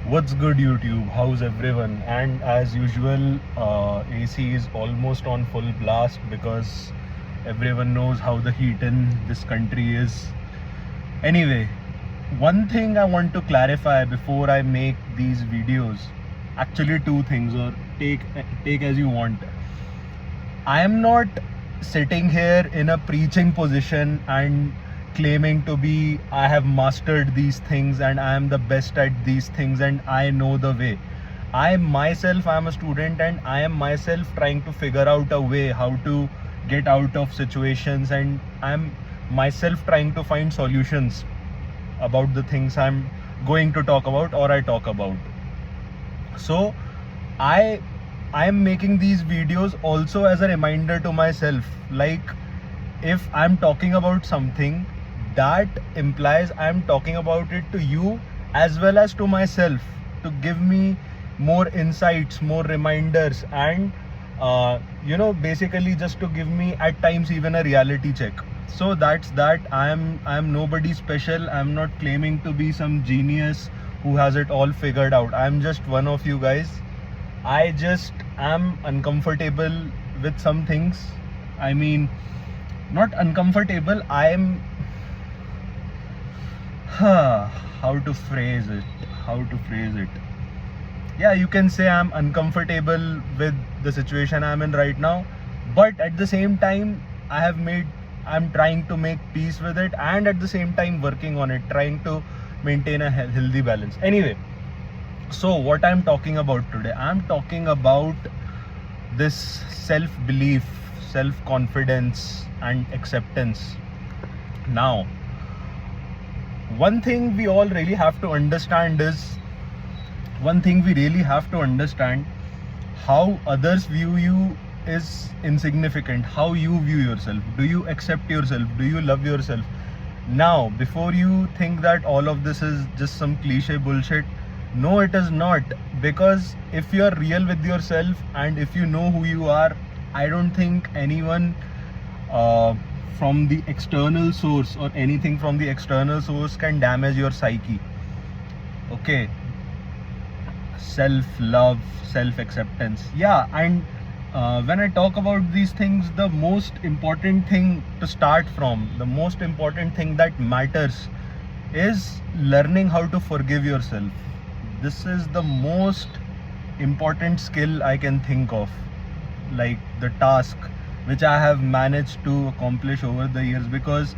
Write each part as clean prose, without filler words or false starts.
What's good, YouTube? How's everyone? And as usual, AC is almost on full blast because everyone knows how the heat in this country is. Anyway, one thing I want to clarify before I make these videos, actually two things, or take as you want. I am not sitting here in a preaching position and claiming to be I have mastered these things and I am the best at these things and I know the way. I myself am a student and I am myself trying to figure out a way how to get out of situations, and I am myself trying to find solutions about the things I'm going to talk about or I talk about. So I am making these videos also as a reminder to myself, like if I'm talking about something, that implies I'm talking about it to you as well as to myself, to give me more insights, more reminders, and basically just to give me at times even a reality check. So that's that. I am nobody special. I'm not claiming to be some genius who has it all figured out. I'm just one of you guys. I just am uncomfortable with some things. I mean, not uncomfortable, I am how to phrase it. Yeah, you can say I'm uncomfortable with the situation I'm in right now, but at the same time I'm trying to make peace with it, and at the same time working on it, trying to maintain a healthy balance. Anyway, so what I'm talking about today, I'm talking about this self-belief, self-confidence and acceptance. Now, one thing we really have to understand, how others view you is insignificant. How you view yourself. Do you accept yourself? Do you love yourself? Now, before you think that all of this is just some cliche bullshit, no, it is not. Because if you are real with yourself and if you know who you are, I don't think anyone from the external source or anything from the external source can damage your psyche. Okay, self-love, self-acceptance. Yeah, and when I talk about these things, the most important thing to start from, the most important thing that matters is learning how to forgive yourself. This is the most important skill I can think of, like the task which I have managed to accomplish over the years. Because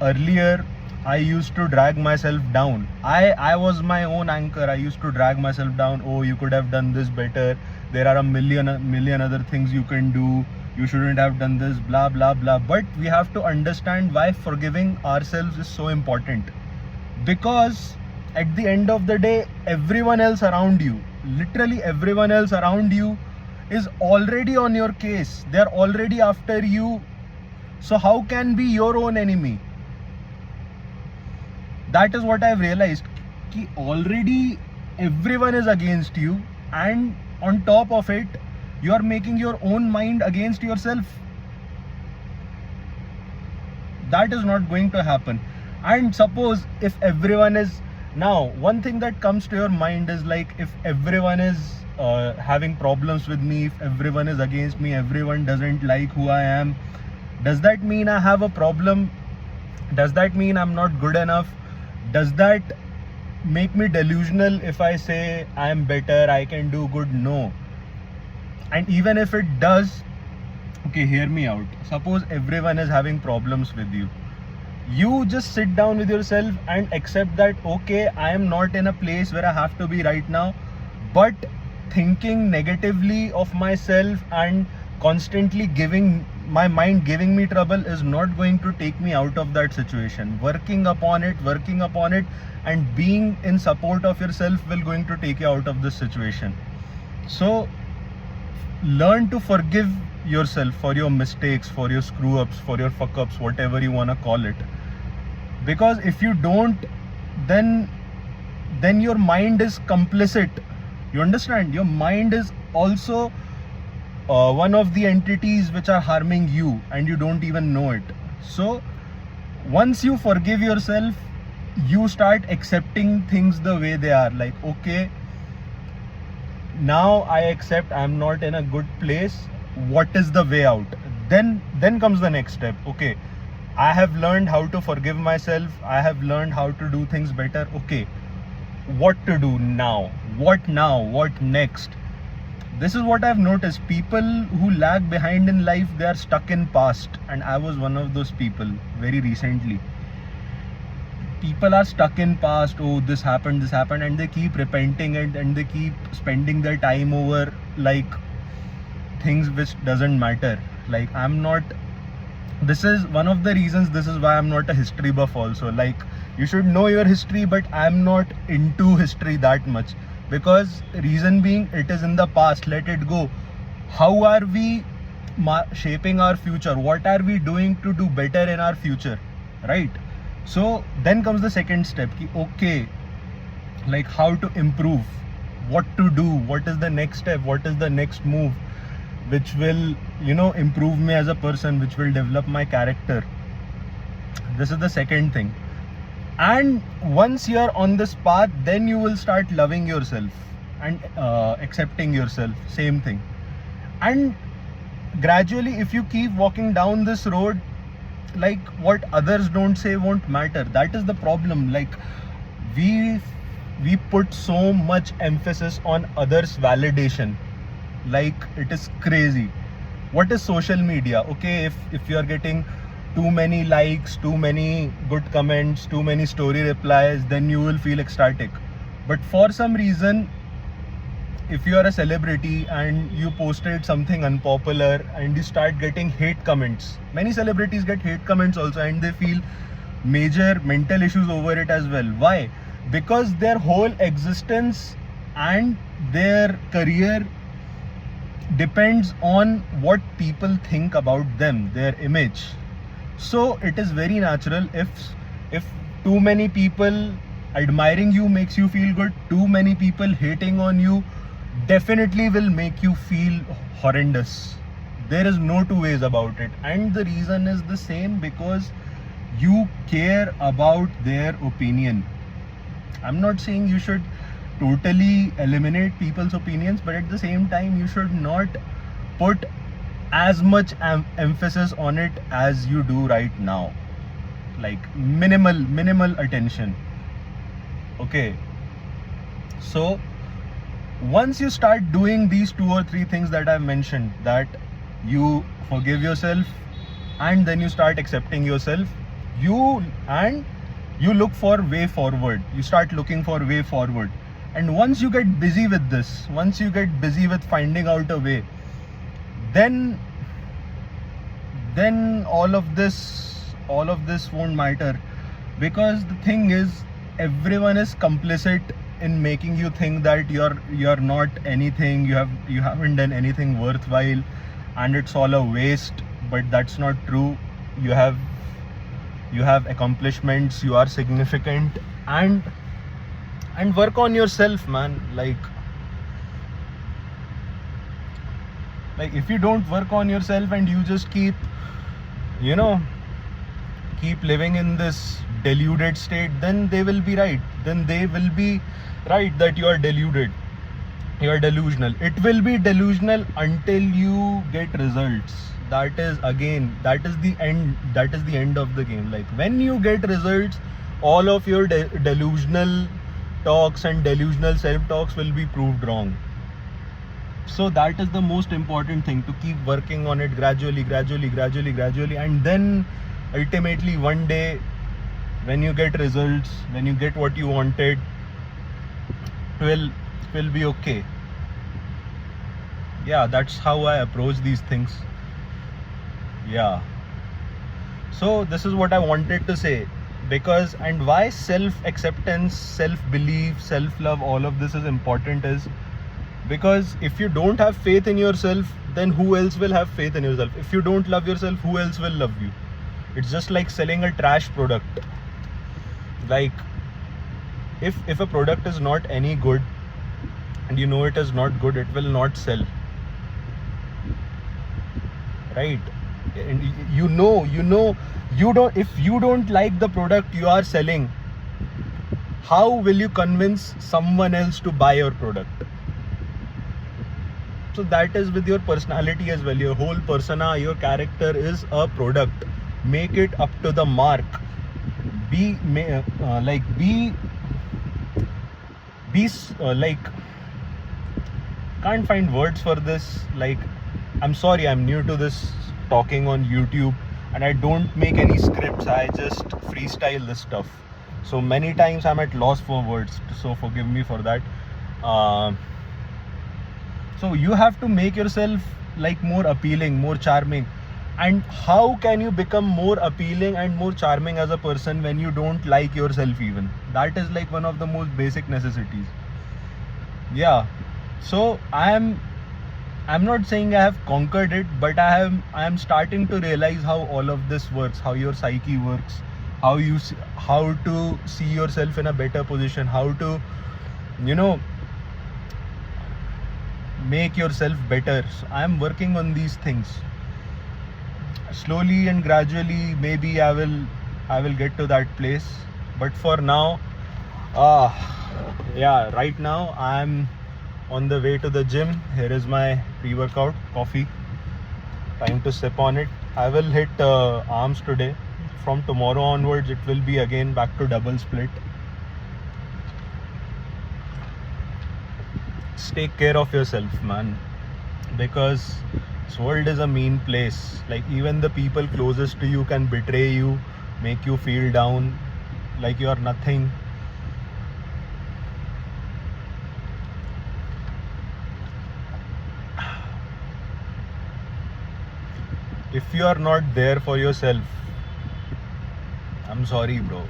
earlier I used to drag myself down. I was my own anchor. I used to drag myself down. Oh, you could have done this better. There are a million other things you can do. You shouldn't have done this, blah blah blah. But we have to understand why forgiving ourselves is so important. Because at the end of the day, everyone else around you, literally everyone else around you, is already on your case. They're already after you. So how can be your own enemy? That is what I've realized. Ki already everyone is against you, and on top of it, you are making your own mind against yourself. That is not going to happen. And suppose if everyone is, now one thing that comes to your mind is like, if everyone is having problems with me, if everyone is against me, everyone doesn't like who I am, does that mean I have a problem? Does that mean I'm not good enough? Does that make me delusional if I say I am better, I can do good? No. And even if it does, okay, hear me out. Suppose everyone is having problems with you. You just sit down with yourself and accept that, okay, I am not in a place where I have to be right now, but thinking negatively of myself and constantly giving my mind giving me trouble is not going to take me out of that situation. Working upon it and being in support of yourself will going to take you out of this situation. So learn to forgive yourself for your mistakes, for your screw ups, for your fuck ups, whatever you want to call it. Because if you don't, then your mind is complicit. You understand? Your mind is also one of the entities which are harming you, and you don't even know it. So once you forgive yourself, you start accepting things the way they are. Like, okay, now I accept I'm not in a good place. What is the way out? Then comes the next step. Okay, I have learned how to forgive myself. I have learned how to do things better. Okay, what to do now? What now? What next? This is what I've noticed. People who lag behind in life, they are stuck in past, and I was one of those people very recently. People are stuck in past. Oh, this happened, and they keep repenting it, and they keep spending their time over like things which doesn't matter. Like, I'm not, this is one of the reasons, this is why I'm not a history buff also. Like, you should know your history, but I'm not into history that much, because reason being, it is in the past, let it go. How are we shaping our future? What are we doing to do better in our future, right? So then comes the second step. Okay, like how to improve, what to do, what is the next step, what is the next move which will, improve me as a person, which will develop my character. This is the second thing. And once you're on this path, then you will start loving yourself and accepting yourself. Same thing. And gradually, if you keep walking down this road, like, what others don't say won't matter. That is the problem. Like, we put so much emphasis on others' validation. Like, it is crazy. What is social media? Okay, if you are getting too many likes, too many good comments, too many story replies, then you will feel ecstatic. But for some reason, if you are a celebrity and you posted something unpopular and you start getting hate comments, many celebrities get hate comments also, and they feel major mental issues over it as well. Why? Because their whole existence and their career depends on what people think about them, their image. So it is very natural, if too many people admiring you makes you feel good, too many people hating on you definitely will make you feel horrendous. There is no two ways about it. And the reason is the same, because you care about their opinion. I'm not saying you should totally eliminate people's opinions, but at the same time, you should not put as much emphasis on it as you do right now. Like, minimal attention. Okay, so once you start doing these 2 or 3 things that I've mentioned, that you forgive yourself and then you start accepting yourself, you look for way forward. You start looking for way forward. And once you get busy with this, once you get busy with finding out a way, then all of this won't matter. Because the thing is, everyone is complicit in making you think that you're not anything, you haven't done anything worthwhile, and it's all a waste. But that's not true. You have accomplishments, you are significant, and work on yourself, man. Like if you don't work on yourself and you just keep living in this deluded state, then they will be right. Then they will be right that you are deluded. You are delusional. It will be delusional until you get results. That is the end. That is the end of the game. Like, when you get results, all of your delusional talks and delusional self-talks will be proved wrong. So that is the most important thing, to keep working on it gradually, and then ultimately one day, when you get results, when you get what you wanted, it will be okay. Yeah, that's how I approach these things. Yeah. So this is what I wanted to say. Because, and why self-acceptance, self-belief, self-love, all of this is important is because if you don't have faith in yourself, then who else will have faith in yourself? If you don't love yourself, who else will love you? It's just like selling a trash product. Like, if a product is not any good and you know it is not good, it will not sell, right? And you don't, if you don't like the product you are selling, how will you convince someone else to buy your product? So that is with your personality as well. Your whole persona, your character is a product. Make it up to the mark. Be like, can't find words for this. Like, I'm sorry, I'm new to this talking on YouTube, and I don't make any scripts. I just freestyle this stuff. So many times I'm at loss for words. So forgive me for that. So you have to make yourself like more appealing, more charming. And how can you become more appealing and more charming as a person when you don't like yourself even? That is like one of the most basic necessities. Yeah. So I'm not saying I have conquered it, but I am starting to realize how all of this works, how your psyche works, how to see yourself in a better position, how to, you know, make yourself better. So I am working on these things. Slowly and gradually, maybe I will get to that place. But for now, right now I'm on the way to the gym. Here is my pre-workout coffee. Time to sip on it. I will hit arms today. From tomorrow onwards, it will be again back to double split. Take care of yourself, man, because this world is a mean place. Like, even the people closest to you can betray you, make you feel down, like you are nothing. If you are not there for yourself, I'm sorry, bro.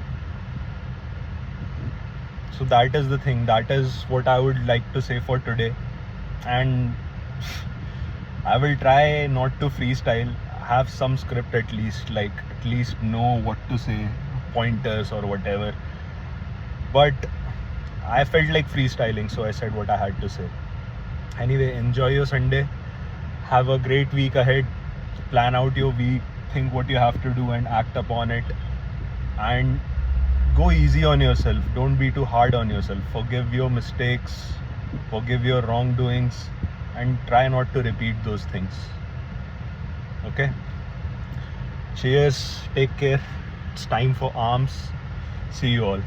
So that is the thing. That is what I would like to say for today. And I will try not to freestyle. Have some script at least. Like, at least know what to say, pointers or whatever. But I felt like freestyling, so I said what I had to say. Anyway, enjoy your Sunday. Have a great week ahead. Plan out your week. Think what you have to do and act upon it. And go easy on yourself. Don't be too hard on yourself. Forgive your mistakes, forgive your wrongdoings, and try not to repeat those things. Okay? Cheers. Take care. It's time for arms. See you all.